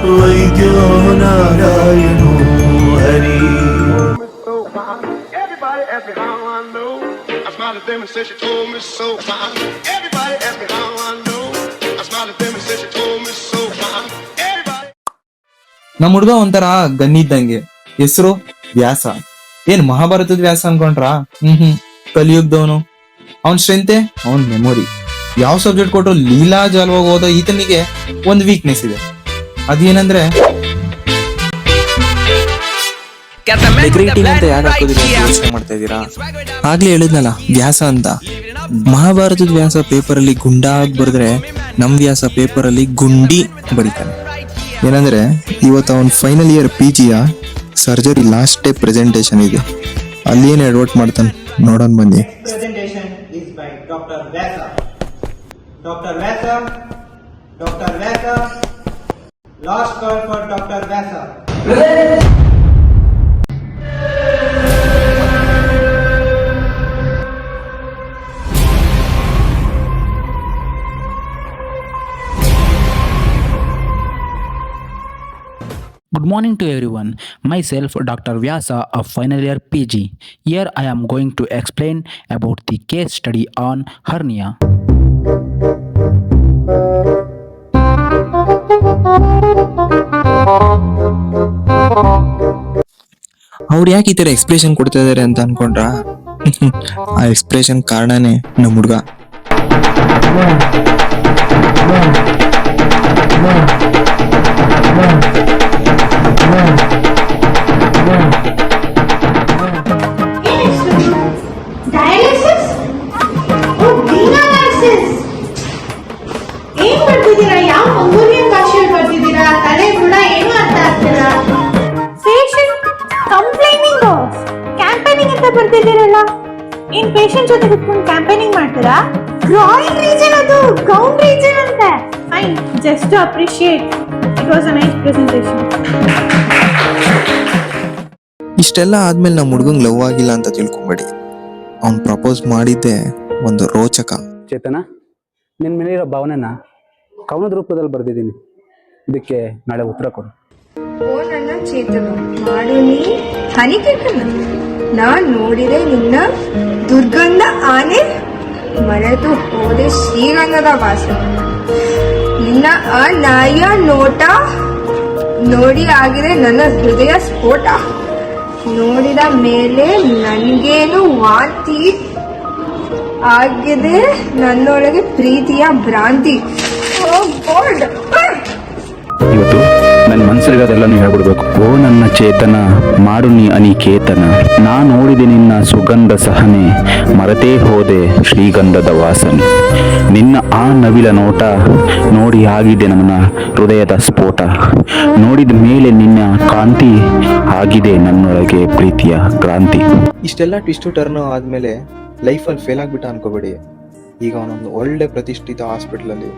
वैद्यो नारायणो Hari. Everybody ask me how I know. I smiled at them and said she told me so. Everybody ask me how I know. I smiled at them and said she told me so. Everybody. ನಮ್ಮ ಹುಡುಗ ಒಂಥರ ಗನ್ನಿದ್ದಂಗೆ, ಹೆಸರು ವ್ಯಾಸ. ಏನ್ ಮಹಾಭಾರತದ ವ್ಯಾಸ ಅನ್ಕೊಂಡ್ರ? ಕಲಿಯುಗ್ದವನು. ಅವನ್ ಸ್ಟ್ರೆಂತೆ ಅವನ್ memory. ಯಾವ ಸಬ್ಜೆಕ್ಟ್ ಕೊಟ್ಟರು ಲೀಲಾ ಜಾಲವಾಗಿ ಓದೋ ಈತನಿಗೆ ಒಂದು ವೀಕ್ನೆಸ್ ಇದೆ. ಅದೇನಂದ್ರೆ ಅಂತ ಯಾಕೆ ಹಾಕೋದಿಲ್ಲ ಯೋಚನೆ ಮಾಡ್ತಾ ಇದ್ದೀರಾ? ಆಗ್ಲೇ ಹೇಳಿದ್ನಲ್ಲ ವ್ಯಾಸ ಅಂತ. ಮಹಾಭಾರತದ ವ್ಯಾಸ ಪೇಪರ್ ಅಲ್ಲಿ ಗುಂಡಾಗಿ ಬರೆದ್ರೆ ನಮ್ ವ್ಯಾಸ ಪೇಪರ್ ಅಲ್ಲಿ ಗುಂಡಿ ಬರೀತಾನೆ. ಏನಂದ್ರೆ ಇವತ್ತು ಅವನ್ ಫೈನಲ್ ಇಯರ್ PGಯ ಸರ್ಜರಿ ಲಾಸ್ಟ್ ಡೇ ಪ್ರೆಸೆಂಟೇಶನ್ ಇದೆ. ಅಲ್ಲಿ ಏನ್ ಅಡ್ವರ್ಟ್ ಮಾಡ್ತಾನೆ ನೋಡೋಣ ಬನ್ನಿ. Dr. Vasa, last call for Dr. Vasa. Good morning to everyone. Myself Dr. Vyasa of final year PG. Here I am going to explain about the case study on hernia. ಅವ್ರು ಯಾಕೆ ಈ ತರ expression ಕೊಡ್ತಾ ಇದಾರೆ ಅಂತ ಅನ್ಕೊಂಡ್ರ? ಆ expression ಕಾರಣನೇ ನಮ್ಮ ಹುಡುಗ. ಬರ್ತಿದ್ದೀರಲ್ಲ, ಏನ್ ಪೇಷಂಟ್ ಜೊತೆ ಕುತ್ಕೊಂಡು ಕ್ಯಾಂಪೇನಿಂಗ್ ಮಾಡ್ತೀರಾ? ಗ್ರಾಯಿನ್ ರೀಜನ್, ಅದು ಗೌನ್ ರೀಜನ್ ಅಂತೆ. Fine, just to appreciate. It was a nice presentation. ಇಷ್ಟೆಲ್ಲ ಆದ್ಮೇಲೆ ನಮ್ಮ ಹುಡುಗಂಗ್ ಲವ್ ಆಗಿಲ್ಲ ಅಂತ ತಿಳ್ಕೊಂಬೇಡಿ. ಅವ್ನ್ ಪ್ರಪೋಸ್ ಮಾಡಿದ್ದೆ ಒಂದು ರೋಚಕ. ಚೇತನ, ನಿನ್ನ ಮೇಲಿರೋ ಭಾವನೆನ ಕವನದ ರೂಪದಲ್ಲಿ ಬರ್ದಿದ್ದೀನಿ. ಇದಕ್ಕೆ ನಾಳೆ ಉತ್ತರ ಕೊಡು. ಓ ನನ್ನ ಚೇತನ, ಮಾಡು ನೀ ಹನಿಕೆಟ್ಟನ. ನಾನ್ ನೋಡಿದೆ ನಿನ್ನ ದುರ್ಗಂಧ ಆನೆ, ಮರೆತು ಹೋದೆ ಶ್ರೀಗಂಧದ ವಾಸನೆ. ನಿನ್ನ ಆ ನಾಯಿಯ ನೋಟ ನೋಡಿ ಆಗಿದೆ ನನ್ನ ಹೃದಯ ಸ್ಫೋಟ. ನೋಡಿದ ಮೇಲೆ ನನ್ಗೇನು ವಾಂತಿ ಆಗಿದೆ, ನನ್ನೊಳಗೆ ಪ್ರೀತಿಯ ಭ್ರಾಂತಿ. ಓ ಗಾಡ್, ಇವತ್ತು ನನ್ನ ಮನಸ್ಸಲ್ಲಿರೋದೆಲ್ಲನೂ ಹೇಳ್ಬಿಡ್ಬೇಕು. ಓ ನನ್ನ ಚೇತನ, ಮಾಡು ನೀ ಅನಿಕೇತನ. ನಾ ನೋಡಿದೆ ನಿನ್ನ ಸುಗಂಧ ಸಹನೆ, ಮರೆತೇ ಹೋದೆ ಶ್ರೀಗಂಧದ ವಾಸನೆ. ನಿನ್ನ ಆ ನವಿಲ ನೋಟ ನೋಡಿ ಆಗಿದೆ ನನ್ನ ಹೃದಯದ ಸ್ಫೋಟ. ನೋಡಿದ ಮೇಲೆ ನಿನ್ನ ಕಾಂತಿ ಆಗಿದೆ ನನ್ನೊಳಗೆ ಪ್ರೀತಿಯ ಕ್ರಾಂತಿ. ಇಷ್ಟೆಲ್ಲ ಟ್ವಿಸ್ಟು ಟರ್ನ್ ಆದ್ಮೇಲೆ ಲೈಫಲ್ಲಿ ಫೇಲ್ ಆಗ್ಬಿಟ್ಟ ಅನ್ಕೋಬೇಡಿ. ಈಗ ಅವನೊಂದು ಒಳ್ಳೆ ಪ್ರತಿಷ್ಠಿತ ಹಾಸ್ಪಿಟಲ್ ಅಲ್ಲಿ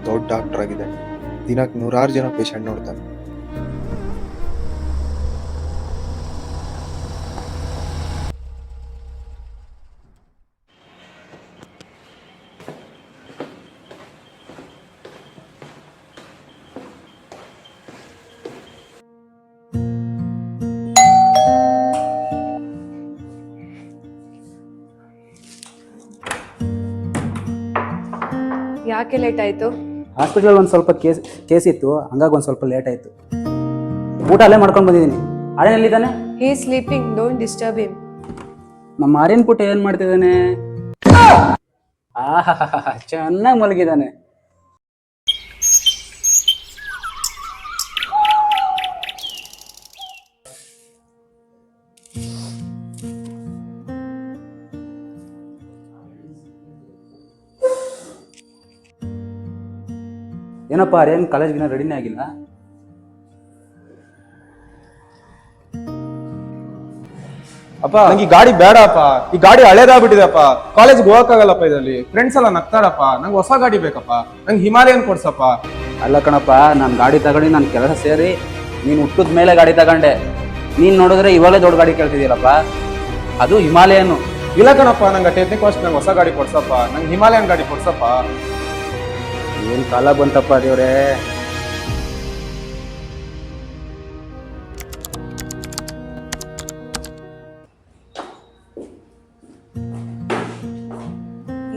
ದೊಡ್ಡ ಡಾಕ್ಟರ್ ಆಗಿದ್ದಾನೆ. ದಿನಕ್ಕೆ 100 ಜನ ಪೇಷಂಟ್ ನೋಡ್ತಾನೆ. ಯಾಕೆ ಲೇಟ್ ಆಯ್ತು? ಹಾಸ್ಪಿಟಲ್ ಒಂದು ಸ್ವಲ್ಪ ಕೇಸ್ ಇತ್ತು, ಹಂಗಾಗಿ ಒಂದು ಸ್ವಲ್ಪ ಲೇಟ್ ಆಯಿತು. ಊಟ ಅಲ್ಲೇ ಮಾಡ್ಕೊಂಡು ಬಂದಿದ್ದೀನಿ. ಆರ್ಯನಲ್ಲಿದ್ದಾನೆ? He is sleeping, don't disturb him. ನಮ್ಮ ಆರ್ಯನ್ ಪುಟ್ಟ ಏನು ಮಾಡ್ತಿದ್ದಾನೆ? ಚೆನ್ನಾಗಿ ಮಲಗಿದ್ದಾನೆ. ಏನಪ್ಪ ಆರ್ಯನ್, ಕಾಲೇಜ್ಗಿನ ರೆಡಿನೇ ಆಗಿಲ್ಲ? ಅಪ್ಪ ನಂಗೆ ಈ ಗಾಡಿ ಬೇಡಪ್ಪ, ಈ ಗಾಡಿ ಹಳೇದಾಗ್ಬಿಟ್ಟಿದೆಪ್ಪ. ಕಾಲೇಜ್ಗೆ ಹೋಗಕ್ಕಾಗಲ್ಲಪ್ಪ ಇದರಲ್ಲಿ. ಫ್ರೆಂಡ್ಸ್ ಎಲ್ಲ ನಗ್ತಾರಪ್ಪ. ನಂಗೆ ಹೊಸ ಗಾಡಿ ಬೇಕಪ್ಪ. ನಂಗೆ ಹಿಮಾಲಯನ್ ಕೊಡ್ಸಪ್ಪ. ಅಲ್ಲ ಕಣಪ್ಪ, ನಾನು ಗಾಡಿ ತಗೊಂಡು ನಾನು ಕೆಲಸ ಸೇರಿ ನೀನು ಹುಟ್ಟಿದ ಮೇಲೆ ಗಾಡಿ ತಗೊಂಡೆ. ನೀನು ನೋಡಿದ್ರೆ ಇವಾಗಲೇ ದೊಡ್ಡ ಗಾಡಿ ಕೇಳ್ತಿದ್ದೀರಪ್ಪ, ಅದು ಹಿಮಾಲಯನು. ಇಲ್ಲ ಕಣಪ್ಪ, ನಂಗೆ ಟೆಕ್ನಿಕ್ ವಾಸ್ಟ್ ನಂಗೆ ಹೊಸ ಗಾಡಿ ಕೊಡ್ಸಪ್ಪ. ನಂಗೆ ಹಿಮಾಲಯನ್ ಗಾಡಿ ಕೊಡ್ಸಪ್ಪ. ಏನು ಕಾಲ ಬಂತಪ್ಪ ದೇವ್ರೆ.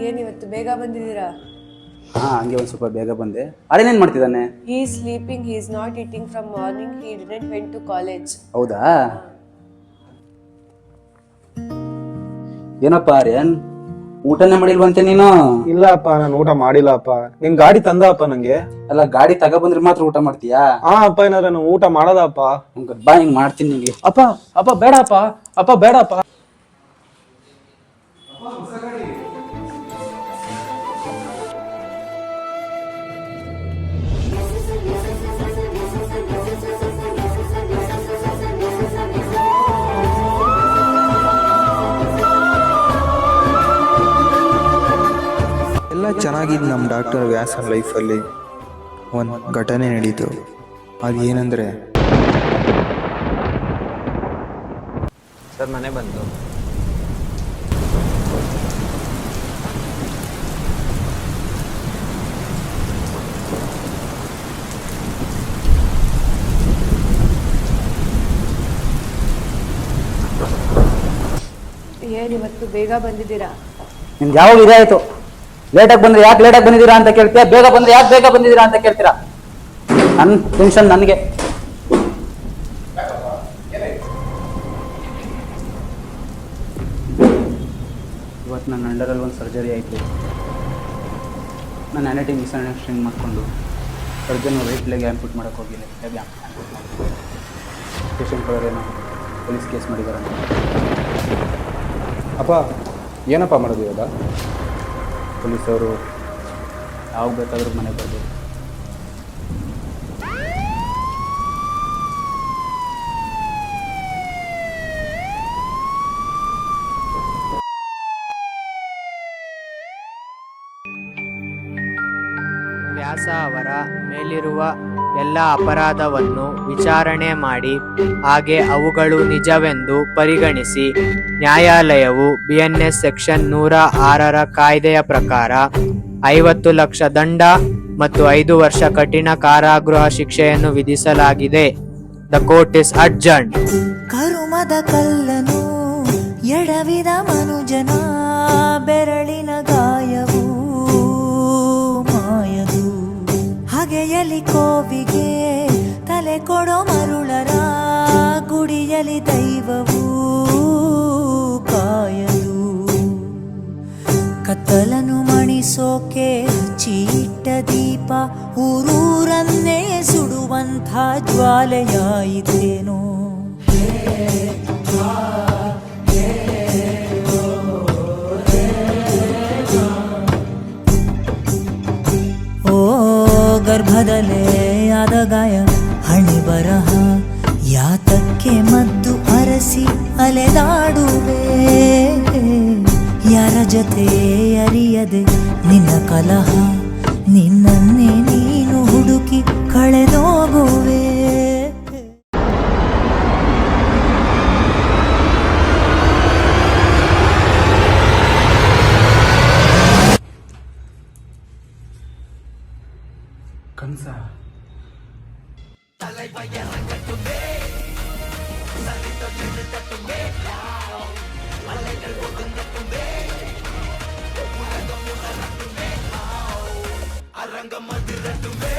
ಏನಿವತ್ತು ಬೇಗ ಬಂದಿದ್ದೀರಾ? ಹಾ, ಹಂಗೆ ಒಂದು ಸ್ವಲ್ಪ ಬೇಗ ಬಂದೆ. ಅರೇನೇನ್ ಮಾಡ್ತಿದ್ದಾನೆ? He is sleeping, he is not eating from morning, he didn't went to college. ಹೌದಾ? ಏನಪ್ಪ ಆರ್ಯನ್, ಊಟನೇ ಮಾಡಿಲ್ವಂತೆ ನೀನು? ಇಲ್ಲ ಅಪ್ಪ, ನಾನು ಊಟ ಮಾಡಿಲ್ಲ ಅಪ್ಪ. ನಿನ್ ಗಾಡಿ ತಂದ ಅಪ್ಪ ನಂಗೆ. ಅಲ್ಲ, ಗಾಡಿ ತಗೊಬಂದ್ರೆ ಮಾತ್ರ ಊಟ ಮಾಡ್ತೀಯಾ? ಹಾ ಅಪ್ಪ, ಏನಾರ ನಾನು ಊಟ ಮಾಡದ ಅಪ್ಪ. ಬಾ, ಹಿಂಗ್ ಮಾಡ್ತೀನಿ ನಿಂಗೆ. ಅಪ್ಪ ಅಪ್ಪ ಬೇಡ ಅಪ್ಪ, ಅಪ್ಪ ಬೇಡ ಅಪ್ಪ. ಎಲ್ಲ ಚೆನ್ನಾಗಿದ್ದು ನಮ್ಮ ಡಾಕ್ಟರ್ ವ್ಯಾಸನ್ ಲೈಫಲ್ಲಿ ಒಂದು ಘಟನೆ ನಡೀತು. ಅದೇನೆಂದರೆ, ಸರ್ ಮನೆ ಬಂತು. ಏನಿವತ್ತು ಬೇಗ ಬಂದಿದ್ದೀರಾ? ನಿಮ್ಗೆ ಯಾವಾಗ ಇದಾಯ್ತು? ಲೇಟಾಗಿ ಬಂದ್ರೆ ಯಾಕೆ ಲೇಟಾಗಿ ಬಂದಿದ್ದೀರಾ ಅಂತ ಕೇಳ್ತೀರಾ, ಬೇಗ ಬಂದ್ರೆ ಯಾಕೆ ಬೇಗ ಬಂದಿದ್ದೀರಾ ಅಂತ ಕೇಳ್ತೀರಾ? ನನ್ನ ಟೆನ್ಷನ್ ನನಗೆ. ಇವತ್ತು ನನ್ನ ಅಂಡರಲ್ಲಿ ಒಂದು ಸರ್ಜರಿ ಆಯಿತು. ನಾನು ಆ್ಯನಿಟಿ ಮಿಸ್ಅಂಡರ್ಸ್ಟ್ಯಾಂಡಿಂಗ್ ಮಾಡಿಕೊಂಡು ಸರ್ಜನ್ ರೈಟ್ ಲೆಗ್ ಆ್ಯಂಪುಟ್ ಮಾಡೋಕ್ಕೆ ಹೋಗಿಲ್ಲ. ಲೆಗ್ ಆ್ಯಂಪುಟ್ ಮಾಡಿ ಪೇಷಂಟ್ಗಳೇನೋ ಪೊಲೀಸ್ ಕೇಸ್ ಮಾಡಿದ್ದಾರೆ. ಅಪ್ಪ ಏನಪ್ಪ ಮಾಡೋದು ಇವಾಗ? ಪೊಲೀಸವರು ಯಾವಾಗ ಬೇಕಾದರೂ ಮನೆಗೆ ಬರ್ಬೋದು. ವ್ಯಾಸ ಅವರ ಮೇಲಿರುವ ಎಲ್ಲ ಅಪರಾಧವನ್ನು ವಿಚಾರಣೆ ಮಾಡಿ ಹಾಗೆ ಅವುಗಳು ನಿಜವೆಂದು ಪರಿಗಣಿಸಿ ನ್ಯಾಯಾಲಯವು BNS ಸೆಕ್ಷನ್ 106 ಕಾಯ್ದೆಯ ಪ್ರಕಾರ 50 ಲಕ್ಷ ದಂಡ ಮತ್ತು 5 ವರ್ಷ ಕಠಿಣ ಕಾರಾಗೃಹ ಶಿಕ್ಷೆಯನ್ನು ವಿಧಿಸಲಾಗಿದೆ. The court is adjourned. ಕರುಮದ ಕಲ್ಲನು ಎಡವಿದ ಮನುಜನ ಬೆರಳಿನ ಗಾಯವು ಮಾಯದು. ಹಗೆಯಲಿ ಕೋವಿಗೆ ತಲೆ ಕೊಡೋ ಮರುಳರ ಗುಡಿಯಲಿ ದೈವವು ಕಾಯದು. ಕತ್ತಲನು ಮಣಿಸೋಕೆ ಚೀಟ ದೀಪ ಊರೂರನ್ನೇ ಸುಡುವಂಥ ಜ್ವಾಲೆಯಾಯಿತೇನೋ. ಓ ಗರ್ಭದಲ್ಲೇ ಆದ ಗಾಯ ಹಣೆ ಬರಹ ಯಾತಕ್ಕೆ ಮದ್ದು ಅರಸಿ ಅಲೆದಾಡುವೆ. ಯಾರ ಜೊತೆ ಅರಿಯದೆ ನಿನ್ನ ಕಲಹ ನಿನ್ನನ್ನೇ ನೀನು ಹುಡುಕಿ ಕಳೆದೋಗುವೆ. ಕನಸ ಅರಂಗ ಮದಿರಟುವೆ